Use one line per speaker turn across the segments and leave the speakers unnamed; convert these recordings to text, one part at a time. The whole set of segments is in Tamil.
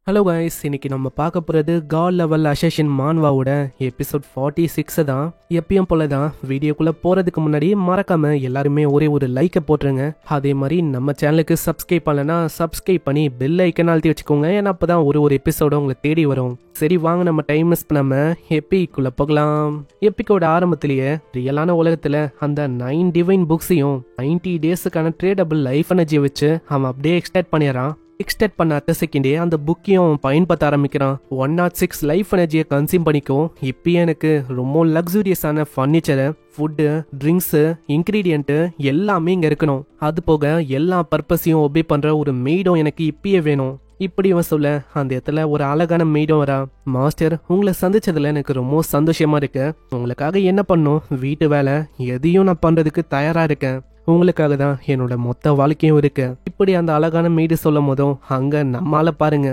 ஹலோ கைஸ், இன்னைக்கு நம்ம பார்க்க போகிறது காட் லெவல் அசேஷன் மான்வாவோட எபிசோட் 46 தான். எப்பயும் போல தான் வீடியோக்குள்ளே போகிறதுக்கு முன்னாடி மறக்காமல் எல்லாருமே ஒரு லைக்கை போட்டுருங்க. அதே மாதிரி நம்ம சேனலுக்கு சப்ஸ்கிரைப் பண்ணலன்னா சப்ஸ்கிரைப் பண்ணி பெல் ஐக்கன் அழுத்தி வச்சுக்கோங்க. ஏன்னா அப்போ தான் ஒரு எபிசோட உங்களை தேடி வரும். சரி வாங்க, நம்ம டைம் மிஸ் பண்ணாமல் எப்பிக்குள்ளே போகலாம். எப்பிக்கோட ஆரம்பத்திலேயே ரியலான உலகத்தில் அந்த 9 டிவைன் புக்ஸையும் 90 டேஸுக்கான ட்ரேடபிள் லைஃப் எனர்ஜியை வச்சு அவன் அப்படியே எக்ஸ்டெண்ட் பண்ணிடுறான். எக்ஸ்டெண்ட் பண்ண அடுத்த செகண்டே அந்த புக்கையும் பயன்படுத்த ஆரம்பிக்கிறான். 106 லைஃப் எனர்ஜியை கன்சியூம் பண்ணிக்கும். இப்போ எனக்கு ரொம்ப லக்ஸூரியஸான ஃபர்னிச்சரு, ஃபுட்டு, ட்ரிங்க்ஸு, இன்க்ரீடியன்ட்டு எல்லாமே இங்கே இருக்கணும். அது போக எல்லா பர்பஸையும் ஒபே பண்ணுற ஒரு மெய்டும் எனக்கு இப்பயே வேணும். இப்படி இவன் சொல்ல அந்த இடத்துல ஒரு அழகான மெய்டும் வரா. மாஸ்டர், உங்களை சந்திச்சதுல எனக்கு ரொம்ப சந்தோஷமா இருக்கு. உங்களுக்காக என்ன பண்ணும் வீட்டு வேலை எதையும் நான் பண்றதுக்கு தயாரா இருக்கேன். உங்களுக்காக தான் என்னோட மொத்த வாழ்க்கையும் இருக்கு. இப்படி அந்த அழகான மெய்டு சொல்லும் போதும் அங்க நம்மால பாருங்க.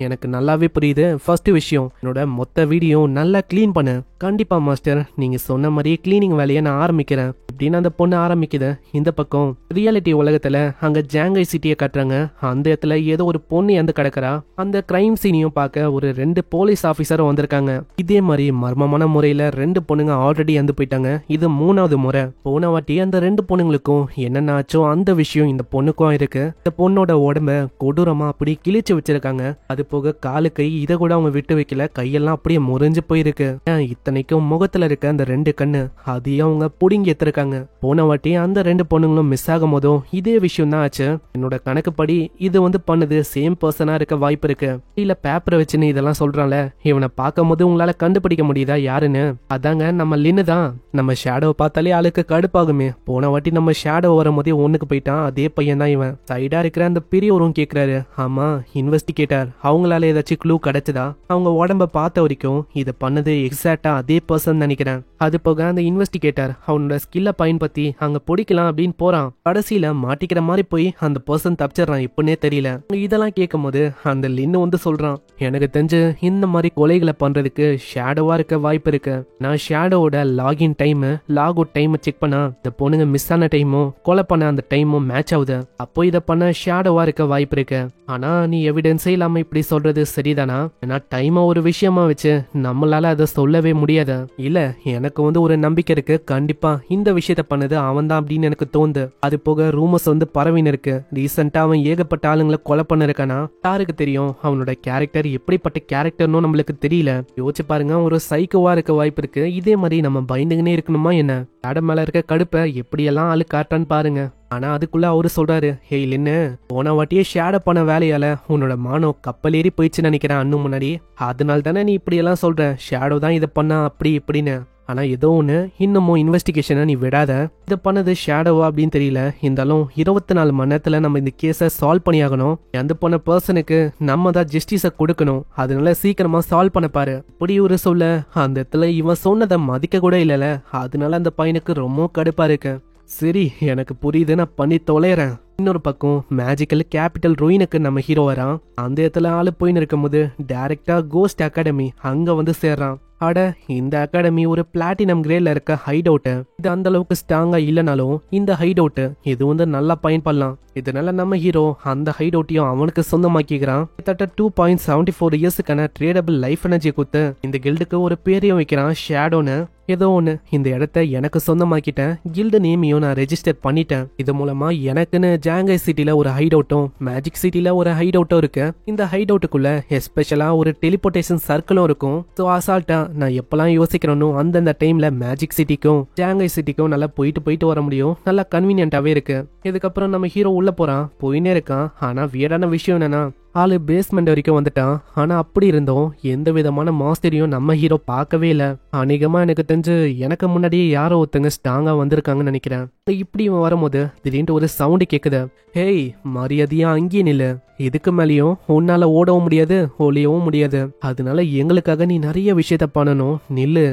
எனக்கு நல்லாவே புரியுது. ஃபர்ஸ்ட் விஷயம், என்னோட மொத்த வீடியோ நல்லா கிளீன் பண்ணு. கண்டிப்பா மாஸ்டர், நீங்க சொன்ன மாதிரியே கிளீனிங் வேலையை நான் ஆரம்பிக்கிறேன் அப்படின்னு அந்த பொண்ணு ஆரம்பிக்குது. இந்த பக்கம் ரியாலிட்டி உலகத்துல அங்க ஜாங்கை சிட்டியை கட்டுறாங்க. அந்த இடத்துல ஏதோ ஒரு பொண்ணு இறந்து கிடக்குறா. அந்த கிரைம் சீனையும் பார்க்க ஒரு 2 போலீஸ் ஆபீசரும் வந்திருக்காங்க. இதே மாதிரி மர்மமான முறையில 2 பொண்ணுங்க ஆல்ரெடி இறந்து போயிட்டாங்க. இது 3வது முறை. போன வாட்டி அந்த 2 பொண்ணுங்களுக்கும் என்னென்ன ஆச்சோ அந்த விஷயம் இந்த பொண்ணுக்கும் இருக்கு. இந்த பொண்ணோட உடம்ப கொடூரமா அப்படி கிழிச்சு வச்சிருக்காங்க. அது போக காலு கை இதை கூட அவங்க விட்டு வைக்கல. கையெல்லாம் அப்படியே முறிஞ்சு போயிருக்கு. இத்தனைக்கும் முகத்துல இருக்க அந்த 2 கண்ணு அதையும் அவங்க புடுங்கி எடுத்திருக்காங்க. போன வாட்டி அந்த 2 பொண்ணுங்களும் மிஸ் ஆகும் போதும் இதே விஷயம் தான் ஆச்சு. என்னோட கணக்குப்படி இது பண்ணது சேம் பர்சனா இருக்க வாய்ப்பு இருக்கு. இல்ல பேப்பரை வச்சுன்னு இதெல்லாம் சொல்றான்ல, இவனை பார்க்கும் போது உங்களால கண்டுபிடிக்க முடியுதா யாருன்னு? அதாங்க நம்ம லின்னு தான். நம்ம ஷேடோ பார்த்தாலே ஆளுக்கு கடுப்பாகுமே. போன வாட்டி நம்ம ஷேடோ வரும் போதே ஒண்ணுக்கு போயிட்டான். அதே பையன் தான் இவன். சைடா இருக்கிற அந்த பெரியவரும் கேக்குறாரு, ஆமா இன்வெஸ்டிகேட்டர், அவங்களால ஏதாச்சும் க்ளூ கிடைச்சதா? அவங்க உடம்ப பார்த்த வரைக்கும் இதை பண்ணது எக்ஸாக்டா அதே பர்சன் நினைக்கிறேன். அது போக அந்த இன்வெஸ்டிகேட்டர் அவனோட ஸ்கில்ல பயன்படுத்தி அங்க பிடிக்கலாம் அப்படின்னு போறான். கடைசியில மாட்டிக்கிற மாதிரி போய் அந்த பர்சன் தப்பிச்சிடறான். எப்படின்னே தெரியல. இதெல்லாம் கேட்கும் போது அந்த லின்னு சொல்றான், எனக்கு தெரிஞ்சு இந்த மாதிரி கொலைகளை பண்றதுக்கு ஷேடோவா இருக்க வாய்ப்பு இருக்கு. நான் ஷேடோவோட login time, log out time check பண்ணா இந்த பொண்ணுங்க மிஸ் ஆன டைமும் கொலை பண்ண அந்த டைமும் மேட்ச் ஆகுது. அப்போ இதை பண்ண ஷேடோவா இருக்க வாய்ப்பு இருக்கு. ஆனா நீ எவிடன்ஸே இல்லாம இப்படி சொல்றது சரிதானா? ஏன்னா டைமை ஒரு விஷயமா வச்சு நம்மளால அதை சொல்லவே முடியாது. இல்ல, எனக்கு ஒரு நம்பிக்கை இருக்கு. கண்டிப்பா இந்த விஷயத்த பண்ணது அவன் தான் அப்படின்னு எனக்கு தோணுது. அது போக ரூமர்ஸ் பரவின்னு இருக்கு. ரீசெண்டா அவன் ஏகப்பட்ட ஆளுங்களை கொலை பண்ணிருக்கானா? யாருக்கு தெரியும்? அவனோட கேரக்டர் எப்படிப்பட்ட கேரக்டர்னு நம்மளுக்கு தெரியல. யோசிச்சு பாருங்க, ஒரு சைக்கோவா இருக்க வாய்ப்பு இருக்கு. இதே மாதிரி நம்ம பயந்துங்கன்னே இருக்கணுமா என்ன? இடம் மேல இருக்க கடுப்பை எப்படியெல்லாம் ஆளு காட்டான்னு பாருங்க. ஆனா அதுக்குள்ள அவரு சொல்றாரு, ஹே லின்னு, போன வாட்டியே ஷேடோ பண்ண வேலையால உன்னோட மானோ கப்பல் ஏறி போயிடுச்சுன்னு நினைக்கிறேன் அண்ணு முன்னாடி. அதனால தானே நீ இப்படி எல்லாம் சொல்ற, ஷேடோ தான் இதை பண்ணா அப்படி இப்படின்னு. ஆனா ஏதோ ஒண்ணு, இன்னமும் இன்வெஸ்டிகேஷனை நீ விடாத. இதை பண்ணது ஷேடோவா அப்படின்னு தெரியல. இருந்தாலும் 24 மணி நேரத்துல நம்ம இந்த கேஸை சால்வ் பண்ணியாகணும். அந்த போன பர்சனுக்கு நம்ம தான் ஜஸ்டிஸை கொடுக்கணும். அதனால சீக்கிரமா சால்வ் பண்ண பாரு. இப்படி ஒரு சொல்ல அந்த இடத்துல இவன் சொன்னதை மதிக்க கூட இல்லல. அதனால அந்த பையனுக்கு ரொம்ப கடுப்பா இருக்கு. சரி, எனக்கு புரியுது, நான் பண்ணி தொலைறேன். இன்னொரு பக்கம் மேஜிக்கல் கேபிட்டல் ரூயினுக்கு நம்ம ஹீரோ வரான். அந்த இடத்துல ஆளு போயின்னு இருக்கும் போது டைரக்டா கோஸ்ட் அகாடமி அங்க சேர்றான். அட, இந்த அகாடமி ஒரு பிளாட்டினம் கிரேட்ல இருக்க ஹைட் அவுட். இது அந்த அளவுக்கு ஸ்ட்ராங்கா இல்லைனாலும் இந்த ஹைட் அவுட் இது நல்லா பயன்படலாம். இதனால நம்ம ஹீரோ அந்த ஹைட் அவுட்டையும் அவனுக்கு சொந்தமாக்கிக்கிறான். கிட்டத்தட்ட 2.74 இயர்ஸுக்கான ட்ரேடபிள் லைஃப் எனர்ஜி கொடுத்து இந்த கில்டுக்கு ஒரு பேரையும் வைக்கிறான், ஷேடோன்னு. ஏதோ ஒன்று, இந்த இடத்த எனக்கு சொந்தமாக்கிட்டேன். கில்டு நேமையும் நான் ரெஜிஸ்டர் பண்ணிட்டேன். இது மூலமா எனக்குன்னு ஜாங்கை சிட்டில ஒரு ஹைட் அவுட்டும் மேஜிக் சிட்டில ஒரு ஹைட் அவுட்டும் இருக்கு. இந்த ஹைட் அவுட்டுக்குள்ள எஸ்பெஷலா ஒரு டெலிபோர்டேஷன் சர்க்கிளும் இருக்கும். ஸோ அசால்ட்டா நான் எப்பெல்லாம் யோசிக்கிறேனோ அந்தந்த டைம்ல மேஜிக் சிட்டிக்கும் ஜாங்கை சிட்டிக்கும் நல்லா போயிட்டு வர முடியும். நல்லா கன்வீனியன்டாவே இருக்கு. இதுக்கப்புறம் நம்ம ஹீரோ உள்ள போறான், போயினே இருக்கான். ஆனா வியடான விஷயம் என்னன்னா, ஆளு பேஸ்மெண்ட் வரைக்கும் வந்துட்டான். ஆனா அப்படி இருந்தோம் எந்த விதமான மாஸ்டரையும் நம்ம ஹீரோ பார்க்கவே இல்லை. அநேகமா எனக்கு தெரிஞ்சு எனக்கு முன்னாடியே யாரோ ஒருத்தங்க ஸ்ட்ராங்கா வந்திருக்காங்கன்னு நினைக்கிறேன். இப்படி இவன் வரும்போது திடீர்னு ஒரு சவுண்டு கேக்குது. ஹேய், மரியாதையா அங்கேயே நில்லு. இதுக்கு மேலேயும் உன்னால ஓடவும் முடியாது, ஒளியவும் முடியாது. அதனால எங்களுக்காக நீ நிறைய விஷயத்த பண்ணணும். நில்லு.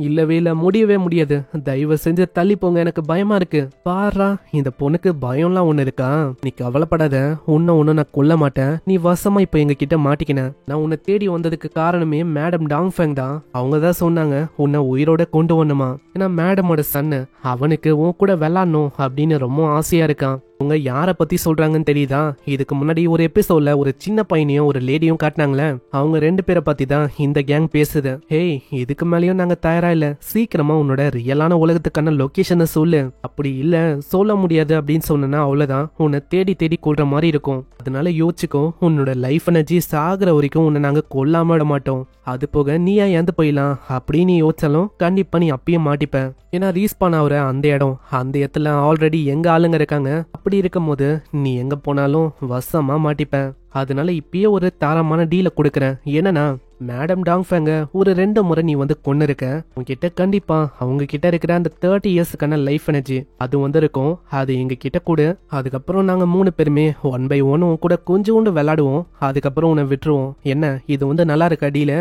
இல்லவே இல்ல, முடியவே முடியாது. தயவு செஞ்சு தள்ளி போங்க, எனக்கு பயமா இருக்கு. பாரா, இந்த பொண்ணுக்கு பயம்லாம் ஒண்ணு இருக்கா? நீ கவலைப்படாத, ஒன்னும் நான் கொல்ல மாட்டேன். நீ வசமா இப்ப எங்க கிட்ட மாட்டிக்கின. நான் உன்னை தேடி வந்ததுக்கு காரணமே மேடம் டாங்ஃபேங் தான். அவங்க தான் சொன்னாங்க உன்னை உயிரோட கொண்டு வரணுமா. ஏன்னா மேடமோட சன்னு, அவனுக்கு உன் கூட விளாடணும் அப்படின்னு ரொம்ப ஆசையா இருக்கான். உங்க யாரை பத்தி சொல்றாங்கன்னு தெரியுதா? இதுக்கு முன்னாடி ஒரு எபிசோட்ல ஒரு சின்ன பையனையும் ஒரு லேடியும் காட்டினாங்களே, அவங்க 2 பேரை பத்தி தான் இந்த கேங் பேசுது. ஹேய், இதுக்கு மேலேயும் நாங்க தயாரா இல்ல, சீக்கிரமா உன்னோட ரியலான உலகத்துக்கான லொகேஷனை சொல்லு. அப்படி இல்ல சொல்ல முடியாது அப்படின்னு சொன்னா அவ்வளவுதான், உன்னை தேடி தேடி கொள்ற மாதிரி இருக்கும். அதனால யோசிச்சுக்கோ, உன்னோட லைஃப் எனர்ஜி சாகுற வரைக்கும் உன்னை நாங்க கொல்லாம விட மாட்டோம். அது போக நீயா இறந்து போயிடலாம் அப்படின்னு யோசிச்சாலும் கண்டிப்பா நீ அப்பயும் மாட்டிப்ப. ஏன்னா ரீஸ்பான் ஆகுற அந்த இடத்துல ஆல்ரெடி எங்க ஆளுங்க இருக்காங்க. அப்படி இருக்கும் போது நீ எங்க போனாலும் வசமா மாட்டிப்ப. அதனால இப்பயே ஒரு தாரமான டீல கொடுக்கறேன். என்னன்னா, மேடம் டாங்ஃபேங்க ஒரு 2 முறை நீ வந்து கொண்டு இருக்க. உங்ககிட்ட கண்டிப்பா அவங்க கிட்ட இருக்கிற அந்த 30 இயர்ஸ்க்கான லைஃப் எனர்ஜி அது இருக்கும். அது எங்க கிட்ட கூட. அதுக்கப்புறம் நாங்க 3 பேருமே 1 by 1 உன் கூட கொஞ்சோண்டு விளையாடுவோம். அதுக்கப்புறம் உன்னை விட்டுருவோம். என்ன, இது நல்லா இருக்கா டீல?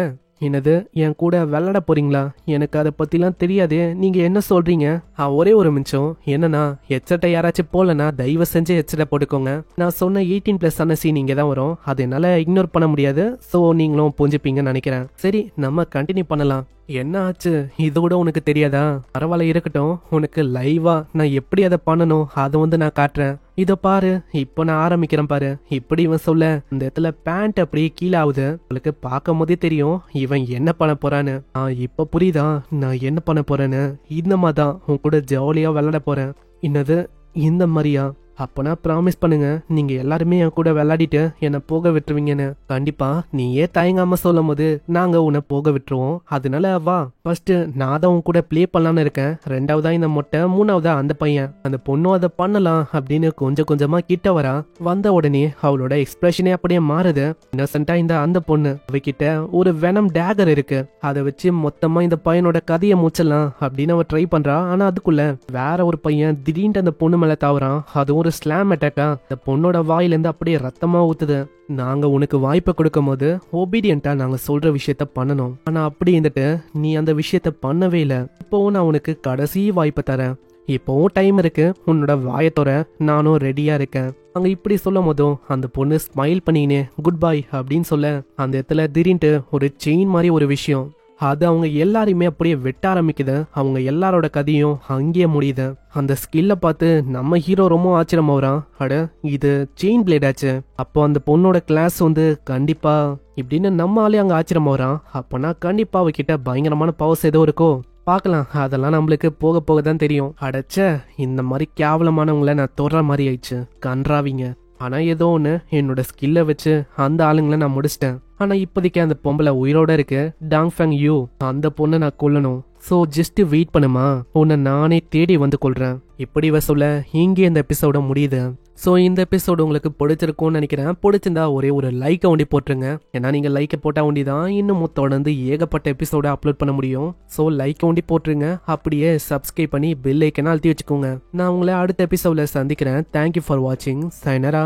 என்னது, என் கூட விளையாட போறீங்களா? எனக்கு அதை பத்திலாம் தெரியாது, நீங்க என்ன சொல்றீங்க? ஒரே ஒரு நிமிஷம். என்னன்னா, ஹெட்செட்டை யாராச்சும் போலனா தயவு செஞ்சு ஹெட்செட்டை போட்டுக்கோங்க. நான் சொன்ன 18+ ஆன சீன் இங்கே தான் வரும். அது என்னால இக்னோர் பண்ண முடியாது. ஸோ நீங்களும் புரிஞ்சுப்பீங்கன்னு நினைக்கிறேன். சரி, நம்ம கண்டினியூ பண்ணலாம். என்ன ஆச்சு, இதோட உனக்கு தெரியாதா? பரவாயில்ல, இருக்கட்டும். உனக்கு லைவா நான் எப்படி அதை பண்ணணும் அதை நான் காட்டுறேன். இத பாரு, இப்போ நான் ஆரம்பிக்கிறேன் பாரு. இப்படி இவன் சொல்ல இந்த இடத்துல பேண்ட் அப்படியே கீழே ஆகுது. உங்களுக்கு பார்க்கும் போதே தெரியும் இவன் என்ன பண்ண போறான்னு. இப்ப புரியுதா நான் என்ன பண்ண போறேன்னு? இந்த மாதிரி தான் உன் கூட ஜாலியா விளையாட போறேன். என்னது, இந்த மாதிரியா? அப்பனா ப்ராமிஸ் பண்ணுங்க, நீங்க எல்லாருமே என் கூட விளையாடிட்டு என்னை போக விட்டுருவீங்கன்னு. கண்டிப்பா, நீ ஏன் தயங்காம சொல்லும் போது நாங்க உன்னை போக விட்டுருவோம். அதனால வா, ஃபர்ஸ்ட் நான் தான் உன் கூட பிளே பண்ணலான்னு இருக்கேன். 2வதா இந்த மொட்டை, 3வதா அந்த பையன். அந்த பொண்ணும் அதை பண்ணலாம் அப்படின்னு கொஞ்சம் கொஞ்சமா கிட்ட வரா. வந்த உடனே அவளோட எக்ஸ்பிரஷனே அப்படியே மாறுது. இன்னசென்ட்டா அந்த பொண்ணு அவகிட்ட ஒரு வெனம் டேகர் இருக்கு. அதை வச்சு மொத்தமா இந்த பையனோட கதையை மூச்சலாம் அப்படின்னு அவ ட்ரை பண்றா. ஆனா அதுக்குள்ள வேற ஒரு பையன் திடீர்னு அந்த பொண்ணு மேல தாவறான். அதுவும் ஸ்லாம் அட்டாக்கா இந்த பொண்ணோட வாயிலிருந்து அப்படியே ரத்தமா ஊத்துது. நாங்க உனக்கு வாய்ப்பை கொடுக்கும் போது ஒபீடியன்ட்டா நாங்க சொல்ற விஷயத்த பண்ணணும். ஆனா அப்படி இருந்துட்டு நீ அந்த விஷயத்த பண்ணவே இல்லை. இப்போவும் நான் உனக்கு கடைசி வாய்ப்பை தரேன். இப்போவும் டைம் இருக்கு, உன்னோட வாயத்தோட நானும் ரெடியா இருக்கேன். அங்க இப்படி சொல்லும் போதும் அந்த பொண்ணு ஸ்மைல் பண்ணினே குட் பை அப்படின்னு சொல்ல அந்த இடத்துல திடீர்னு ஒரு செயின் மாதிரி ஒரு விஷயம் அது அவங்க எல்லாரையுமே அப்படியே வெட்ட ஆரம்பிக்குது. அவங்க எல்லாரோட கதையும் அங்கேயே முடியுது. அந்த ஸ்கில்ல பார்த்து நம்ம ஹீரோ ரொம்ப ஆச்சரியமாகறான். அட, இது செயின் பிளேட் ஆச்சு. அப்போ அந்த பொண்ணோட கிளாஸ் கண்டிப்பா இப்படின்னு நம்ம ஆளே அங்க ஆச்சரியமாகறான். அப்பனா கண்டிப்பா அவகிட்ட பயங்கரமான பவர்ஸ் ஏதோ இருக்கோ, பார்க்கலாம். அதெல்லாம் நம்மளுக்கு போக போக தான் தெரியும். அடைச்ச இந்த மாதிரி கேவலமானவங்கள நான் தொடர மாதிரி ஆயிடுச்சு, கன்றாவிங்க. ஆனா ஏதோ ஒன்று என்னோட ஸ்கில்லை வச்சு அந்த ஆளுங்களை நான் முடிச்சிட்டேன். ஆனா இப்போதைக்கு அந்த பொம்பளை உயிரோட இருக்கு. டாங்ஃபேங் யூ, அந்த பொண்ணை நான் கொல்லணும். ஸோ ஜஸ்ட் வெயிட் பண்ணுமா, உன்னை நானே தேடி வந்து கொள்றேன். இப்படி சொல்ல இங்கே இந்த எபிசோட முடியுது. ஸோ இந்த எபிசோடு உங்களுக்கு பிடிச்சிருக்கும்னு நினைக்கிறேன். பிடிச்சிருந்தா ஒரே ஒரு லைக்கை ஒண்டி போட்டுருங்க. ஏன்னா நீங்கள் லைக்கை போட்டால் ஒண்டி தான் இன்னும் தொடர்ந்து ஏகப்பட்ட எபிசோட அப்லோட் பண்ண முடியும். ஸோ லைக்கை ஒண்டி போட்டுருங்க. அப்படியே சப்ஸ்கிரைப் பண்ணி பெல் ஐக்கனை அழுத்தி வச்சுக்கோங்க. நான் உங்களை அடுத்த எபிசோட்ல சந்திக்கிறேன். தேங்க்யூ ஃபார் வாட்சிங். சைனரா.